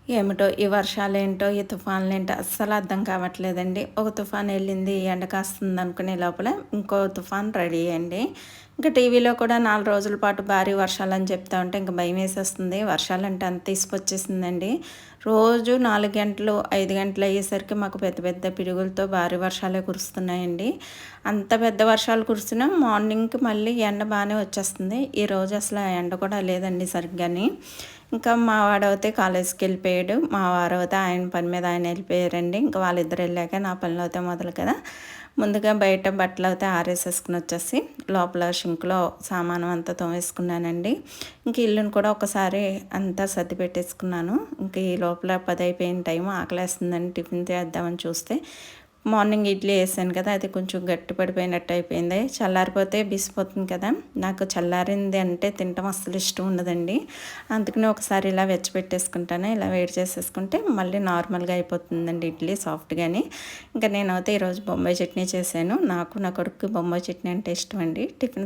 ఏమిటో ఈ వర్షాలేంటో, ఈ తుఫాన్లేంటో అస్సలు అర్థం కావట్లేదండి. ఒక తుఫాన్ ఎళ్ళింది, ఎండ కాస్తుందనుకునే లోపల ఇంకో తుఫాన్ రెడీ అండి. ఇంక టీవీలో కూడా 4 రోజుల పాటు భారీ వర్షాలని చెప్తా ఉంటే ఇంక భయమేసేస్తుంది. వర్షాలంటే అంత ఇసుకొచ్చేసిందండి. రోజు 4 గంటలు, 5 గంటలు అయ్యేసరికి మాకు పెద్ద పెద్ద పిడుగులతో భారీ వర్షాలే కురుస్తున్నాయండి. అంత పెద్ద వర్షాలు కురిసినా మార్నింగ్‌కి మళ్ళీ ఎండ బానే వచ్చేస్తుంది. ఈరోజు అసల ఎండ కూడా లేదండి సరిగ్గాని. ఇంకా మా వాడైతే కాలేజ్‌కెళ్ళిపోయాడు. మా వారైతే ఆయన పని మీద ఆయన ఎళ్ళిపోయారండి. ఇంక వాళ్ళిద్దరు ఎళ్ళాక నా పనులయితే మొదలు కదా! ముందుగా బయట బట్టలయితే ఆరేసేసుకొని వచ్చేసి, లోపల షింక్‌లో సామానం అంతా తోమేసుకున్నానండి. ఇంక ఇల్లుని కూడా ఒకసారి అంతా సర్ది పెట్టేసుకున్నాను. ఇంక ఈ లోపల 10 అయిపోయిన టైం ఆకలేస్తుందని టిఫిన్ చేద్దామని చూస్తే మార్నింగ్ ఇడ్లీ ఏసాను కదా! అది కొంచెం గట్టి పడిపోయినట్టు అయిపోయింది. చల్లారిపోతే బిసిపోతుంది కదా! నాకు చల్లారింది అంటే తినటం అస్సలు ఇష్టం ఉండదండి. అందుకని ఒకసారి ఇలా వెచ్చపెట్టేసుకుంటాను. ఇలా వేడి చేసేసుకుంటే మళ్ళీ నార్మల్‌గా అయిపోతుందండి ఇడ్లీ సాఫ్ట్‌గాని. ఇంకా నేనైతే ఈరోజు బొంబాయి చట్నీ చేశాను. నాకు, నా కొడుకుకి బొంబాయి చట్నీ అంటే ఇష్టమండి. టిఫిన్